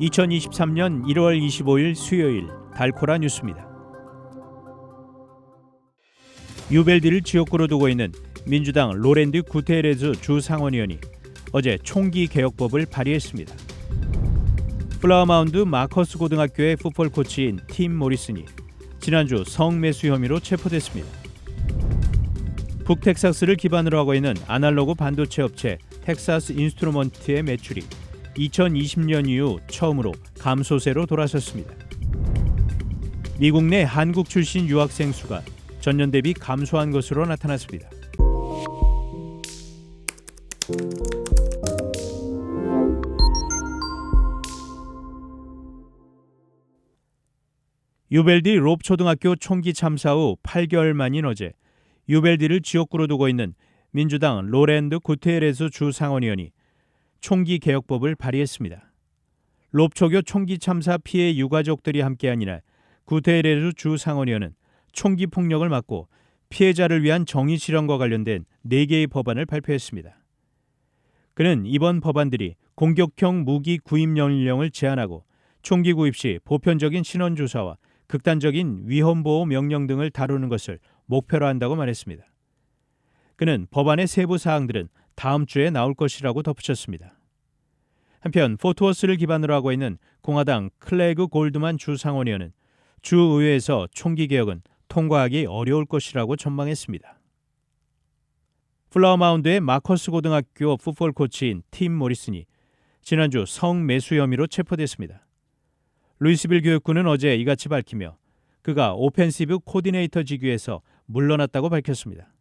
2023년 1월 25일 수요일 달코라 뉴스입니다. 유벨디를 지역구로 두고 있는 민주당 로랜드 구테레즈 주 상원의원이 어제 총기 개혁법을 발의했습니다. 플라워마운드 마커스 고등학교의 풋볼 코치인 팀 모리슨이 지난주 성매수 혐의로 체포됐습니다. 북텍사스를 기반으로 하고 있는 아날로그 반도체 업체 텍사스 인스트루먼트의 매출이 2020년 이후 처음으로 감소세로 돌아섰습니다. 미국 내 한국 출신 유학생 수가 전년 대비 감소한 것으로 나타났습니다. 유벨디 롭 초등학교 총기 참사 후 8개월 만인 어제 유벨디를 지역구로 두고 있는 민주당 로랜드 구테레스 주 상원의원이 총기 개혁법을 발의했습니다. 롭초교 총기 참사 피해 유가족들이 함께한 이날 구테레스 주 상원의원은 총기 폭력을 막고 피해자를 위한 정의 실현과 관련된 4개의 법안을 발표했습니다. 그는 이번 법안들이 공격형 무기 구입 연령을 제한하고 총기 구입 시 보편적인 신원 조사와 극단적인 위험 보호 명령 등을 다루는 것을 목표로 한다고 말했습니다. 그는 법안의 세부 사항들은 다음 주에 나올 것이라고 덧붙였습니다. 한편 포트워스를 기반으로 하고 있는 공화당 클래그 골드만 주 상원의원은 주의회에서 총기 개혁은 통과하기 어려울 것이라고 전망했습니다. 플라워마운드의 마커스 고등학교 풋볼 코치인 팀 모리슨이 지난주 성매수 혐의로 체포됐습니다. 루이스빌 교육부는 어제 이같이 밝히며 그가 오펜시브 코디네이터 직위에서 물러났다고 밝혔습니다.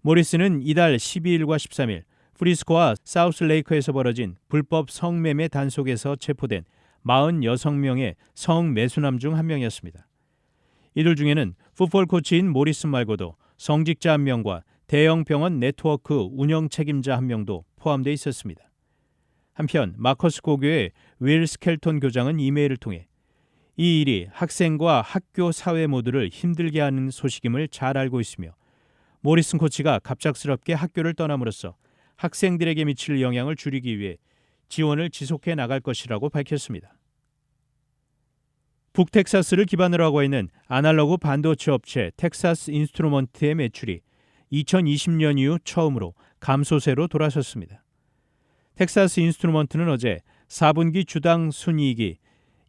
모리슨은 이달 12일과 13일 프리스코와 사우스레이크에서 벌어진 불법 성매매 단속에서 체포된 46명의 성매수남 중 한 명이었습니다. 이들 중에는 풋볼 코치인 모리슨 말고도 성직자 1명과 대형 병원 네트워크 운영 책임자 1명도 포함되어 있었습니다. 한편 마커스 고교의 윌 스켈톤 교장은 이메일을 통해 이 일이 학생과 학교 사회 모두를 힘들게 하는 소식임을 잘 알고 있으며 모리슨 코치가 갑작스럽게 학교를 떠남으로써 학생들에게 미칠 영향을 줄이기 위해 지원을 지속해 나갈 것이라고 밝혔습니다. 북텍사스를 기반으로 하고 있는 아날로그 반도체 업체 텍사스 인스트루먼트의 매출이 2020년 이후 처음으로 감소세로 돌아섰습니다. 텍사스 인스트루먼트는 어제 4분기 주당 순이익이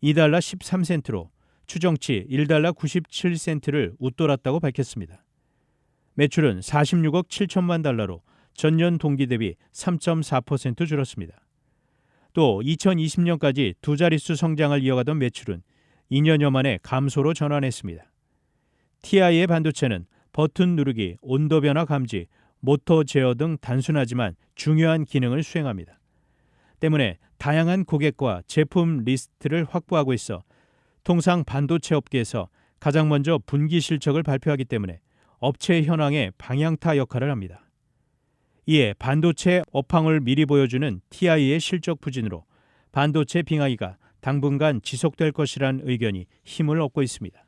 $2 13센트로 추정치 $1 97센트를 웃돌았다고 밝혔습니다. 매출은 46억 7천만 달러로 전년 동기 대비 3.4% 줄었습니다. 또 2020년까지 두 자릿수 성장을 이어가던 매출은 2년여 만에 감소로 전환했습니다. TI의 반도체는 버튼 누르기, 온도 변화 감지, 모터 제어 등 단순하지만 중요한 기능을 수행합니다. 때문에 다양한 고객과 제품 리스트를 확보하고 있어 통상 반도체 업계에서 가장 먼저 분기 실적을 발표하기 때문에 업체 현황의 방향타 역할을 합니다. 이에 반도체 업황을 미리 보여주는 TI의 실적 부진으로 반도체 빙하기가 당분간 지속될 것이란 의견이 힘을 얻고 있습니다.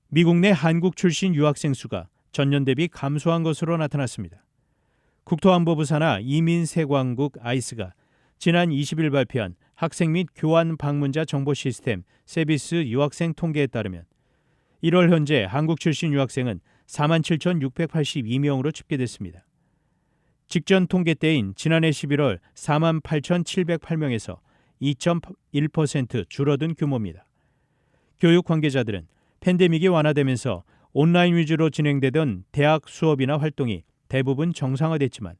미국 내 한국 출신 유학생 수가 전년 대비 감소한 것으로 나타났습니다. 국토안보부 산하 이민세관국 아이스가 지난 20일 발표한 학생 및 교환 방문자 정보 시스템 세비스 유학생 통계에 따르면 1월 현재 한국 출신 유학생은 47,682명으로 집계됐습니다. 직전 통계 때인 지난해 11월 48,708명에서 2.1% 줄어든 규모입니다. 교육 관계자들은 팬데믹이 완화되면서 온라인 위주로 진행되던 대학 수업이나 활동이 대부분 정상화됐지만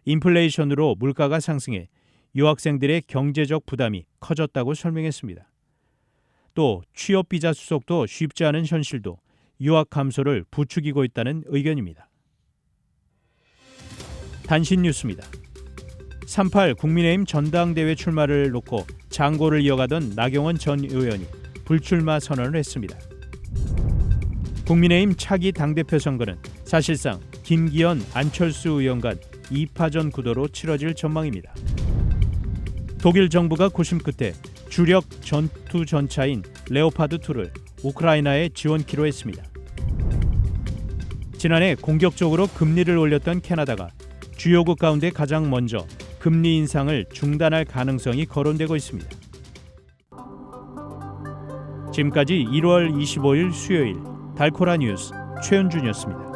인플레이션으로 물가가 상승해 유학생들의 경제적 부담이 커졌다고 설명했습니다. 또 취업 비자 수속도 쉽지 않은 현실도 유학 감소를 부추기고 있다는 의견입니다. 단신 뉴스입니다. 3.8 국민의힘 전당대회 출마를 놓고 장고를 이어가던 나경원 전 의원이 불출마 선언을 했습니다. 국민의힘 차기 당대표 선거는 사실상 김기현, 안철수 의원 간 2파전 구도로 치러질 전망입니다. 독일 정부가 고심 끝에 주력 전투 전차인 레오파드2를 우크라이나에 지원키로 했습니다. 지난해 공격적으로 금리를 올렸던 캐나다가 주요국 가운데 가장 먼저 금리 인상을 중단할 가능성이 거론되고 있습니다. 지금까지 1월 25일 수요일 달코라 뉴스 최현준이었습니다.